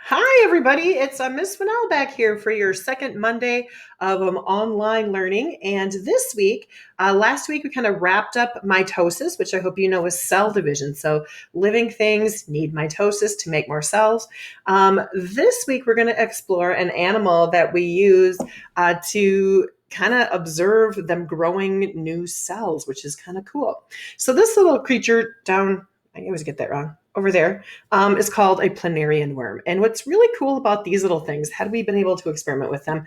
Hi, everybody. It's Miss Fennell back here for your second Monday of online learning. And this week, last week, we kind of wrapped up mitosis, which I hope you know is cell division. So living things need mitosis to make more cells. This week, we're going to explore an animal that we use to kind of observe them growing new cells, which is kind of cool. So this little creature down, I always get that wrong, over there is called a planarian worm. And what's really cool about these little things, had we been able to experiment with them,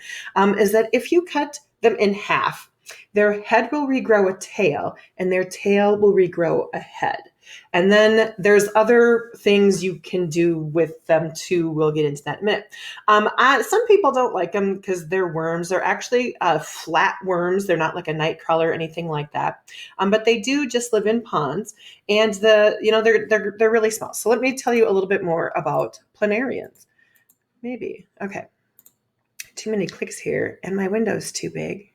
is that if you cut them in half, their head will regrow a tail and their tail will regrow a head. And then there's other things you can do with them too. We'll get into that in a minute. Some people don't like them because they're worms. They're actually flat worms. They're not like a night crawler or anything like that. But they do just live in ponds, and they're really small. So let me tell you a little bit more about planarians. Maybe okay. Too many clicks here, and my window's too big,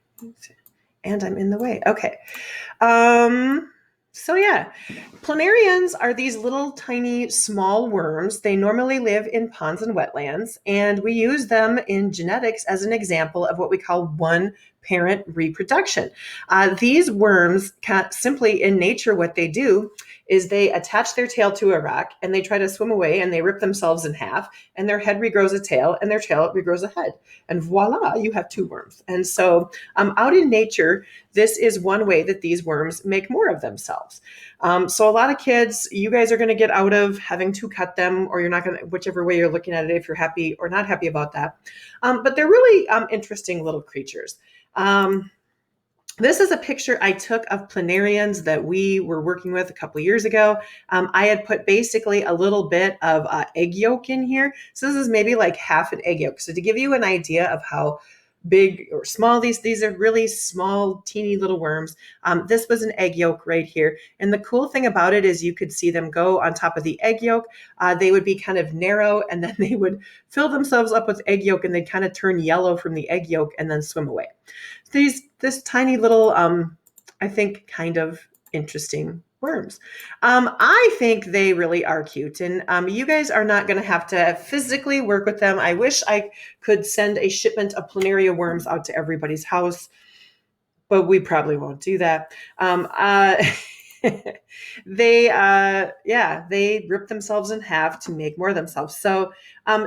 and I'm in the way. Okay. So yeah, planarians are these little tiny small worms. They normally live in ponds and wetlands, and we use them in genetics as an example of what we call one parent reproduction. These worms simply in nature, what they do is they attach their tail to a rock and they try to swim away and they rip themselves in half, and their head regrows a tail and their tail regrows a head. And voila, you have two worms. And so out in nature, this is one way that these worms make more of themselves. So a lot of kids, you guys are going to get out of having to cut them, or you're not going to, whichever way you're looking at it, if you're happy or not happy about that. But they're really interesting little creatures. This is a picture I took of planarians that we were working with a couple of years ago. I had put basically a little bit of egg yolk in here. So this is maybe like half an egg yolk. So to give you an idea of how big or small these are, really small, teeny little worms. This was an egg yolk right here. And the cool thing about it is you could see them go on top of the egg yolk. They would be kind of narrow, and then they would fill themselves up with egg yolk, and they'd kind of turn yellow from the egg yolk and then swim away. This tiny little, I think, kind of interesting worms. I think they really are cute, and you guys are not going to have to physically work with them. I wish I could send a shipment of planaria worms out to everybody's house, but we probably won't do that. They rip themselves in half to make more of themselves. So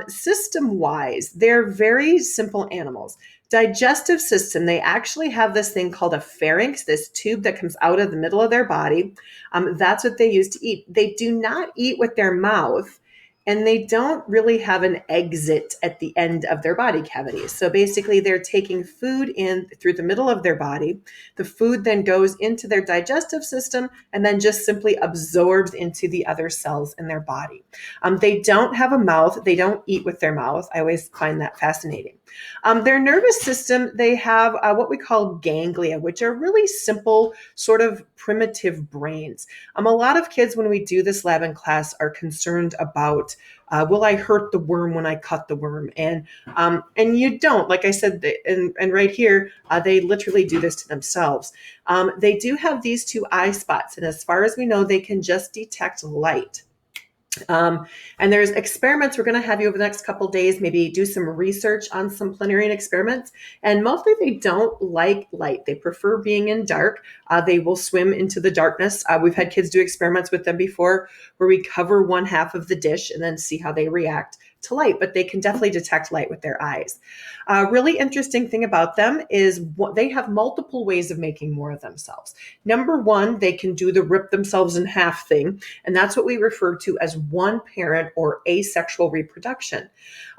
system wise, they're very simple animals. Digestive system, they actually have this thing called a pharynx, this tube that comes out of the middle of their body. That's what they use to eat. They do not eat with their mouth, and they don't really have an exit at the end of their body cavities. So basically, they're taking food in through the middle of their body. The food then goes into their digestive system and then just simply absorbs into the other cells in their body. They don't have a mouth. They don't eat with their mouth. I always find that fascinating. Their nervous system, they have what we call ganglia, which are really simple, sort of primitive brains. A lot of kids, when we do this lab in class, are concerned about will I hurt the worm when I cut the worm? And you don't. Like I said, and right here, they literally do this to themselves. They do have these two eye spots, and as far as we know, they can just detect light. And there's experiments we're going to have you over the next couple of days, maybe do some research on some planarian experiments. And mostly they don't like light. They prefer being in dark. They will swim into the darkness. We've had kids do experiments with them before where we cover one half of the dish and then see how they react to light, but they can definitely detect light with their eyes. Really interesting thing about them is they have multiple ways of making more of themselves. Number one, they can do the rip themselves in half thing, and that's what we refer to as one parent or asexual reproduction.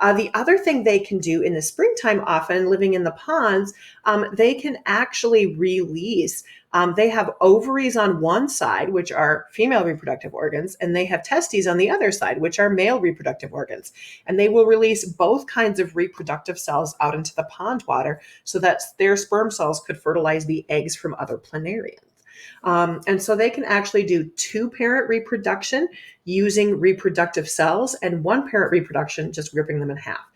The other thing they can do in the springtime, often living in the ponds, they can actually release. They have ovaries on one side, which are female reproductive organs, and they have testes on the other side, which are male reproductive organs. And they will release both kinds of reproductive cells out into the pond water so that their sperm cells could fertilize the eggs from other planarians. And so they can actually do two-parent reproduction using reproductive cells and one parent reproduction, just ripping them in half.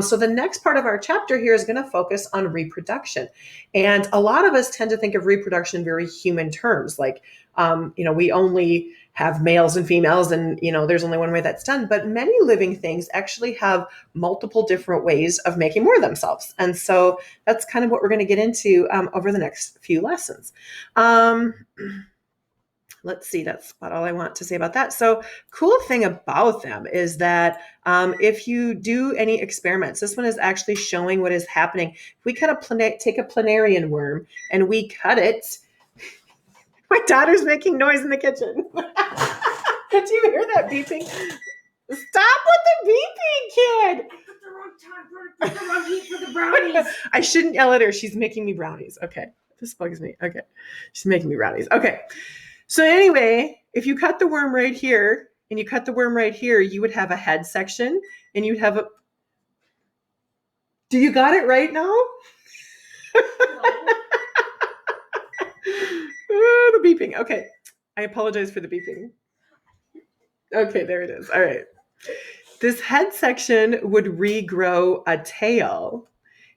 So the next part of our chapter here is going to focus on reproduction. And a lot of us tend to think of reproduction in very human terms, like, we only have males and females and, there's only one way that's done. But many living things actually have multiple different ways of making more of themselves. And so that's kind of what we're going to get into over the next few lessons. Let's see, that's about all I want to say about that. So cool thing about them is that if you do any experiments, this one is actually showing what is happening. If we take a planarian worm and we cut it, my daughter's making noise in the kitchen. Did you hear that beeping? Stop with the beeping, kid. Put the wrong time, put the wrong heat for the brownies. I shouldn't yell at her. She's making me brownies. Okay. This bugs me. Okay. She's making me brownies. Okay. So anyway, if you cut the worm right here and you cut the worm right here, you would have a head section and you'd have do you got it right now? The beeping. Okay. I apologize for the beeping. Okay, there it is. All right. This head section would regrow a tail.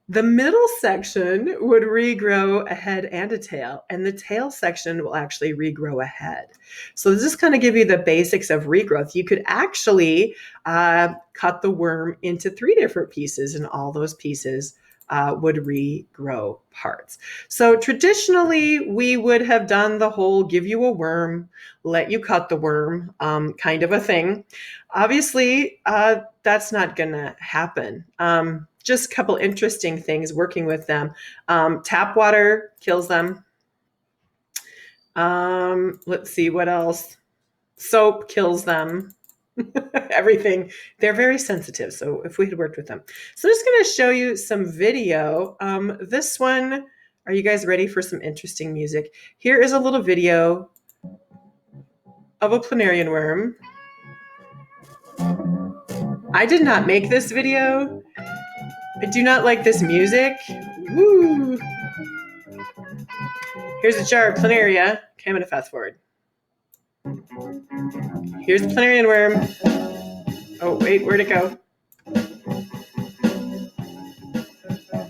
The middle section would regrow a head and a tail, and the tail section will actually regrow a head. So this is kind of give you the basics of regrowth. You could actually cut the worm into 3 different pieces, and all those pieces would regrow parts. So traditionally, we would have done the whole give you a worm, let you cut the worm kind of a thing. Obviously, that's not going to happen. Just a couple interesting things working with them. Tap water kills them. Let's see what else. Soap kills them. Everything. They're very sensitive. So if we had worked with them. So I'm just going to show you some video. This one, are you guys ready for some interesting music? Here is a little video of a planarian worm. I did not make this video. I do not like this music. Woo! Here's a jar of planaria. Okay, I'm going to fast forward. Here's the planarian worm. Oh, wait, where'd it go?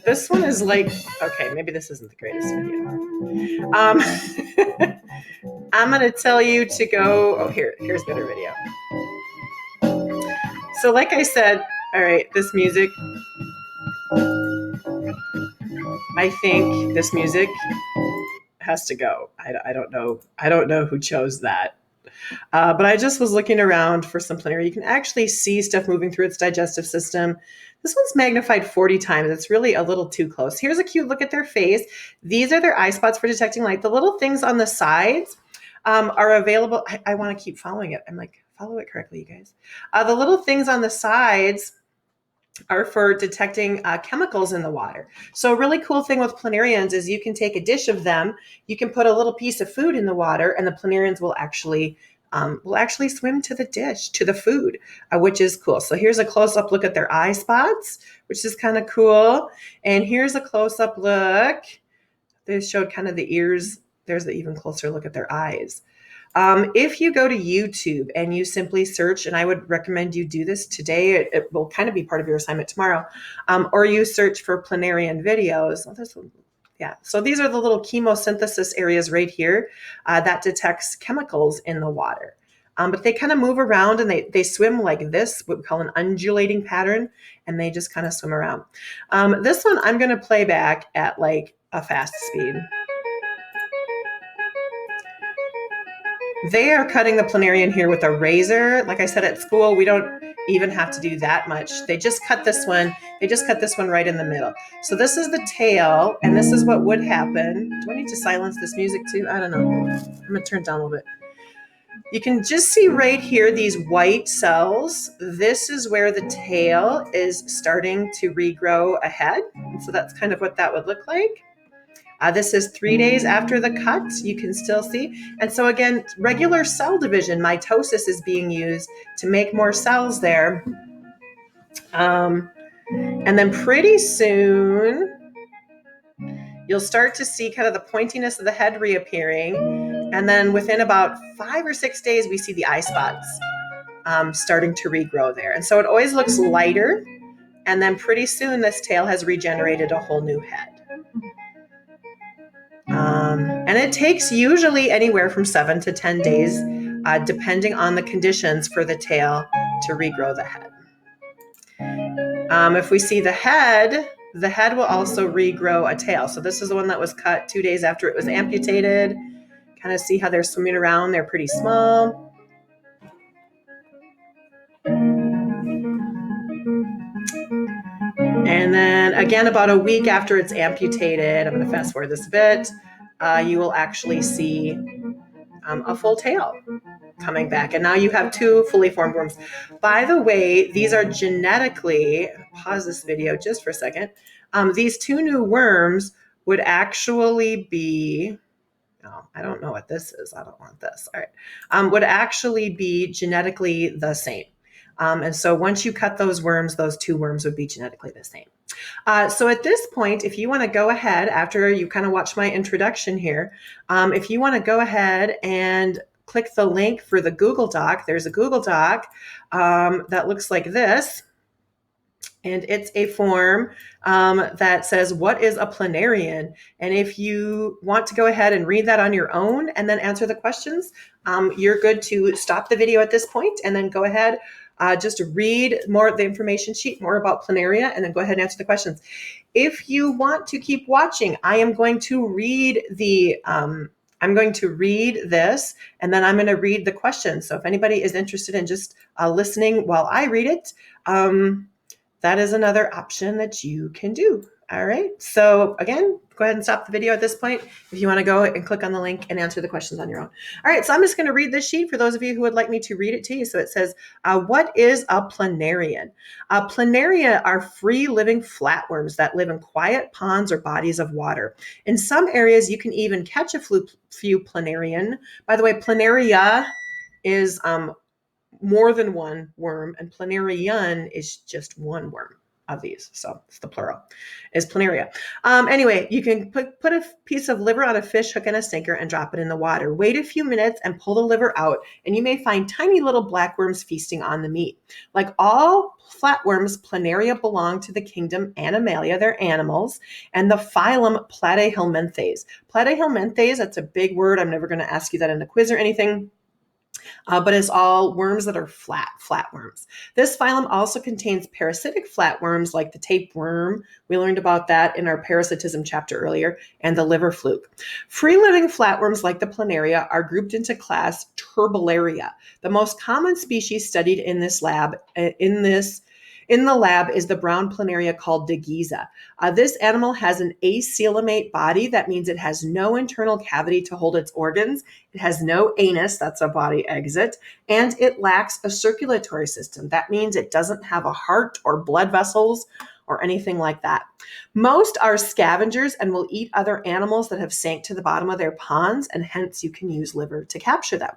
This one is like, okay, maybe this isn't the greatest video. I'm going to tell you to go, here's better video. So like I said, all right, this music, I think this music has to go. I don't know. I don't know who chose that. But I just was looking around for some planaria. You can actually see stuff moving through its digestive system. This one's magnified 40 times. It's really a little too close. Here's a cute look at their face. These are their eye spots for detecting light. The little things on the sides are available. I want to keep following it. I'm like, follow it correctly, you guys. The little things on the sides are for detecting chemicals in the water. So a really cool thing with planarians is you can take a dish of them, you can put a little piece of food in the water, and the planarians will actually swim to the dish, to the food, which is cool. So here's a close-up look at their eye spots, which is kind of cool. And here's a close-up look. They showed kind of the ears. There's the even closer look at their eyes. If you go to YouTube and you simply search, and I would recommend you do this today, it will kind of be part of your assignment tomorrow, or you search for planarian videos. Oh, this one. Yeah, so these are the little chemosynthesis areas right here that detects chemicals in the water. But they kind of move around and they swim like this, what we call an undulating pattern, and they just kind of swim around. This one I'm going to play back at like a fast speed. They are cutting the planarian here with a razor. Like I said, at school, we don't even have to do that much. They just cut this one. They just cut this one right in the middle. So this is the tail, and this is what would happen. Do I need to silence this music too? I don't know. I'm going to turn it down a little bit. You can just see right here these white cells. This is where the tail is starting to regrow a head. So that's kind of what that would look like. This is 3 days after the cut, you can still see. And so again, regular cell division, mitosis is being used to make more cells there. And then pretty soon, you'll start to see kind of the pointiness of the head reappearing. And then within about 5 or 6 days, we see the eye spots. starting to regrow there. And so it always looks lighter. And then pretty soon this tail has regenerated a whole new head. And it takes usually anywhere from 7 to 10 days, depending on the conditions, for the tail to regrow the head. If we see the head will also regrow a tail. So this is the one that was cut 2 days after it was amputated. Kind of see how they're swimming around. They're pretty small. And then again, about a week after it's amputated, I'm going to fast forward this a bit, you will actually see a full tail coming back. And now you have 2 fully formed worms. By the way, these are genetically, pause this video just for a second. These 2 new worms would actually be, oh, I don't know what this is. I don't want this. All right. Would actually be genetically the same. And so once you cut those worms, those 2 worms would be genetically the same. So at this point, if you want to go ahead, after you kind of watch my introduction here, if you want to go ahead and click the link for the Google Doc, there's a Google Doc that looks like this. And it's a form that says, what is a planarian? And if you want to go ahead and read that on your own and then answer the questions, you're good to stop the video at this point and then go ahead, just read more of the information sheet, more about planaria, and then go ahead and answer the questions. If you want to keep watching, I am going to read I'm going to read this, and then I'm going to read the questions. So if anybody is interested in just listening while I read it, that is another option that you can do. All right. So again, go ahead and stop the video at this point if you want to go and click on the link and answer the questions on your own. All right. So I'm just going to read this sheet for those of you who would like me to read it to you. So it says, what is a planarian? Planaria are free living flatworms that live in quiet ponds or bodies of water. In some areas, you can even catch a few planarian. By the way, planaria is more than one worm, and planarian is just one worm of these. So it's the plural, is planaria. Anyway, you can put a piece of liver on a fish hook and a sinker and drop it in the water. Wait a few minutes and pull the liver out, and you may find tiny little black worms feasting on the meat. Like all flatworms, planaria belong to the kingdom Animalia. They're animals, and the phylum Platyhelminthes. Platyhelminthes, that's a big word. I'm never going to ask you that in the quiz or anything. But it's all worms that are flatworms. This phylum also contains parasitic flatworms like the tapeworm. We learned about that in our parasitism chapter earlier, and the liver fluke. Free-living flatworms like the planaria are grouped into class Turbellaria. The most common species studied in this lab, in the lab is the brown planaria called Degiza. This animal has an acoelomate body. That means it has no internal cavity to hold its organs. It has no anus, that's a body exit, and it lacks a circulatory system. That means it doesn't have a heart or blood vessels or anything like that. Most are scavengers and will eat other animals that have sank to the bottom of their ponds, and hence you can use liver to capture them.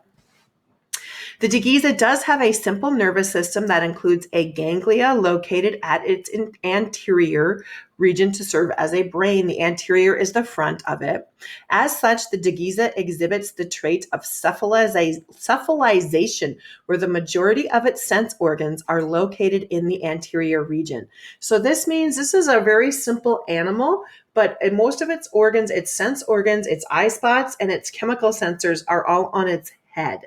The Degiza does have a simple nervous system that includes a ganglia located at its anterior region to serve as a brain. The anterior is the front of it. As such, the Degiza exhibits the trait of cephalization, where the majority of its sense organs are located in the anterior region. So this means this is a very simple animal, but in most of its organs, its sense organs, its eye spots, and its chemical sensors are all on its head.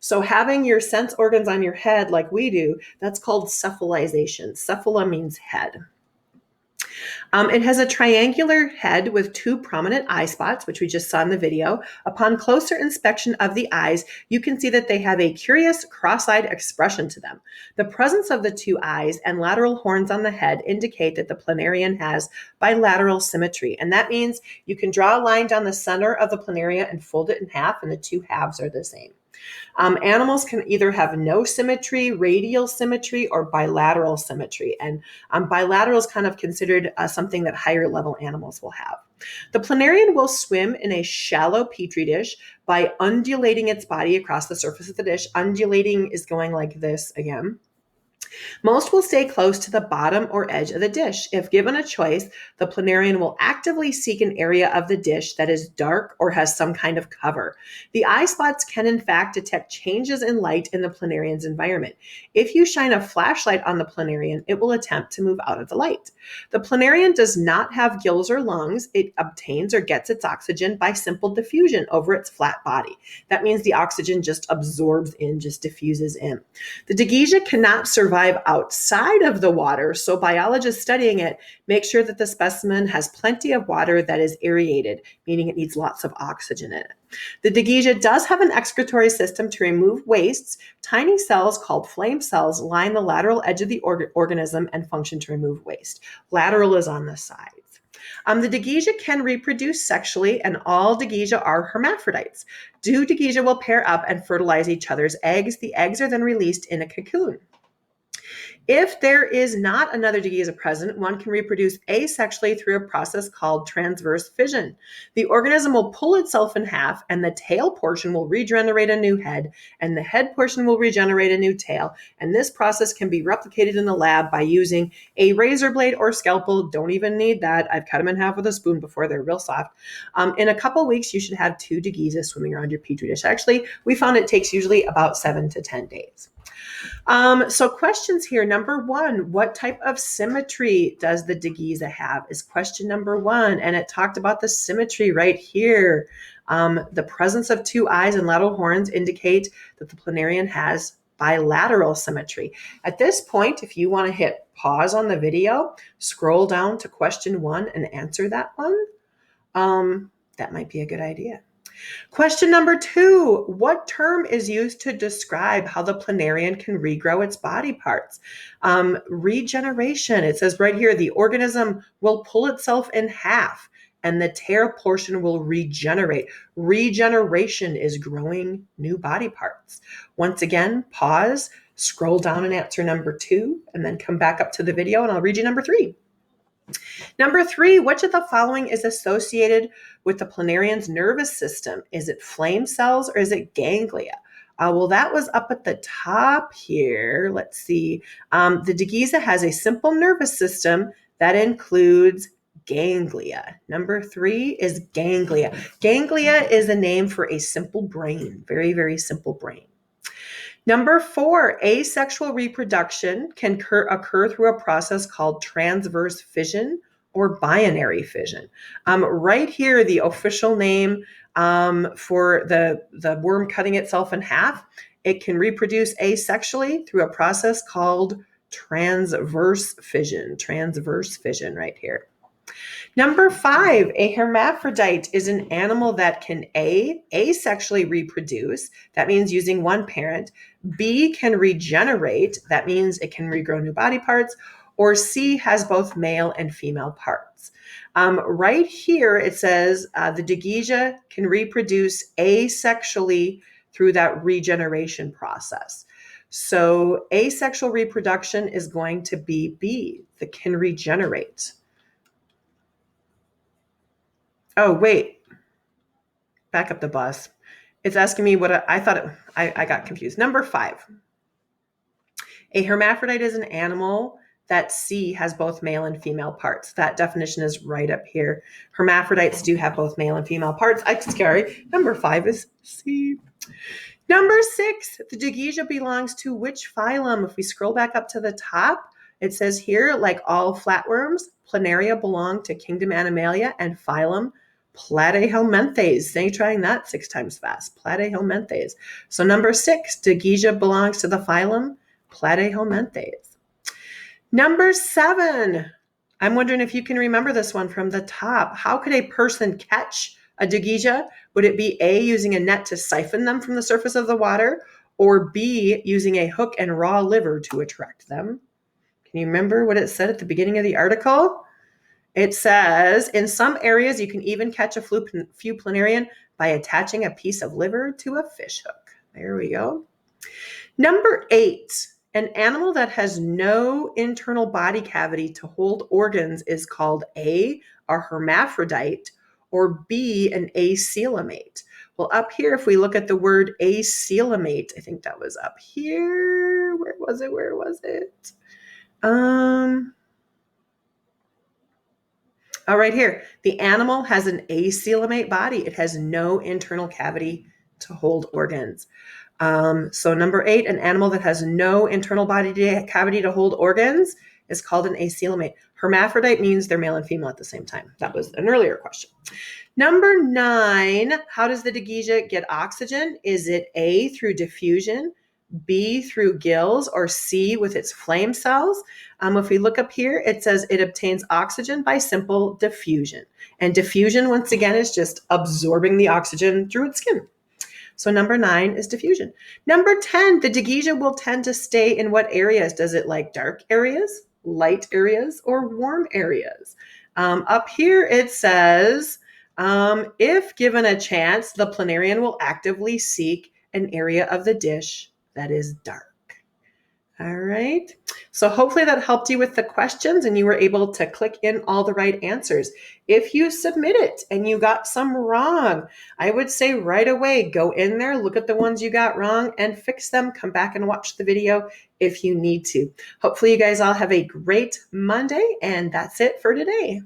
So having your sense organs on your head like we do, that's called cephalization. Cephala means head. It has a triangular head with 2 prominent eye spots, which we just saw in the video. Upon closer inspection of the eyes, you can see that they have a curious cross-eyed expression to them. The presence of the 2 eyes and lateral horns on the head indicate that the planarian has bilateral symmetry. And that means you can draw a line down the center of the planaria and fold it in half, and the 2 halves are the same. Animals can either have no symmetry, radial symmetry, or bilateral symmetry. And bilateral is kind of considered something that higher level animals will have. The planarian will swim in a shallow petri dish by undulating its body across the surface of the dish. Undulating is going like this again. Most will stay close to the bottom or edge of the dish. If given a choice, the planarian will actively seek an area of the dish that is dark or has some kind of cover. The eye spots can, in fact, detect changes in light in the planarian's environment. If you shine a flashlight on the planarian, it will attempt to move out of the light. The planarian does not have gills or lungs. It obtains or gets its oxygen by simple diffusion over its flat body. That means the oxygen just absorbs in, just diffuses in. The Dagesia cannot survive outside of the water, so biologists studying it make sure that the specimen has plenty of water that is aerated, meaning it needs lots of oxygen in it. The Dagesia does have an excretory system to remove wastes. Tiny cells called flame cells line the lateral edge of the organism and function to remove waste. Lateral is on the sides. The Dagesia can reproduce sexually, and all Dagesia are hermaphrodites. Two Dagesia will pair up and fertilize each other's eggs. The eggs are then released in a cocoon. If there is not another Dagesia present, one can reproduce asexually through a process called transverse fission. The organism will pull itself in half, and the tail portion will regenerate a new head, and the head portion will regenerate a new tail. And this process can be replicated in the lab by using a razor blade or scalpel. Don't even need that. I've cut them in half with a spoon before. They're real soft. In a couple weeks, you should have two Dagesia swimming around your petri dish. Actually, we found it takes usually about 7 to 10 days. So questions here. Number 1, what type of symmetry does the Dagesia have is question number 1. And it talked about the symmetry right here. The presence of 2 eyes and lateral horns indicate that the planarian has bilateral symmetry. At this point, if you want to hit pause on the video, scroll down to question 1 and answer that one. That might be a good idea. Question number 2, what term is used to describe how the planarian can regrow its body parts? Regeneration. It says right here, the organism will pull itself in half and the tail portion will regenerate. Regeneration is growing new body parts. Once again, pause, scroll down and answer number 2, and then come back up to the video and I'll read you number 3. Number 3, which of the following is associated with the planarian's nervous system? Is it flame cells or is it ganglia? Well, that was up at the top here. Let's see. The Dagesia has a simple nervous system that includes ganglia. Number 3 is ganglia. Ganglia is a name for a simple brain, very, very simple brain. Number 4, asexual reproduction can occur through a process called transverse fission or binary fission. Right here, the official name for the worm cutting itself in half, it can reproduce asexually through a process called transverse fission right here. Number 5, a hermaphrodite is an animal that can A, asexually reproduce. That means using one parent. B, can regenerate. That means it can regrow new body parts. Or C, has both male and female parts. Right here, it says the Dagesia can reproduce asexually through that regeneration process. So asexual reproduction is going to be B, that can regenerate. Oh, wait, back up the bus. It's asking me what I thought. I got confused. Number 5, a hermaphrodite is an animal that C, has both male and female parts. That definition is right up here. Hermaphrodites do have both male and female parts. I'm scary. Number 5 is C. Number 6, the Dagesia belongs to which phylum? If we scroll back up to the top, it says here, like all flatworms, Planaria belong to kingdom Animalia and phylum Platyhelminthes. Say trying that 6 times fast. Platyhelminthes. So number 6, Dagesia belongs to the phylum Platyhelminthes. Number 7, I'm wondering if you can remember this one from the top. How could a person catch a Dagesia? Would it be A, using a net to siphon them from the surface of the water, or B, using a hook and raw liver to attract them? Can you remember what it said at the beginning of the article? It says, in some areas, you can even catch a few planarian by attaching a piece of liver to a fish hook. There we go. Number 8, an animal that has no internal body cavity to hold organs is called A, a hermaphrodite, or B, an acoelomate. Well, up here, if we look at the word acoelomate, I think that was up here. Where was it? Oh, right here. The animal has an acoelomate body. It has no internal cavity to hold organs. So number 8, an animal that has no internal body cavity to hold organs is called an acoelomate. Hermaphrodite means they're male and female at the same time. That was an earlier question. Number 9, how does the Degygia get oxygen? Is it A, through diffusion, B, through gills, or C, with its flame cells? If we look up here, it says it obtains oxygen by simple diffusion. And diffusion, once again, is just absorbing the oxygen through its skin. So number 9 is diffusion. Number 10, the Degygia will tend to stay in what areas? Does it like dark areas, light areas, or warm areas? Up here it says, if given a chance, the planarian will actively seek an area of the dish that is dark. All right. So hopefully that helped you with the questions and you were able to click in all the right answers. If you submit it and you got some wrong, I would say right away, go in there, look at the ones you got wrong and fix them. Come back and watch the video if you need to. Hopefully you guys all have a great Monday, and that's it for today.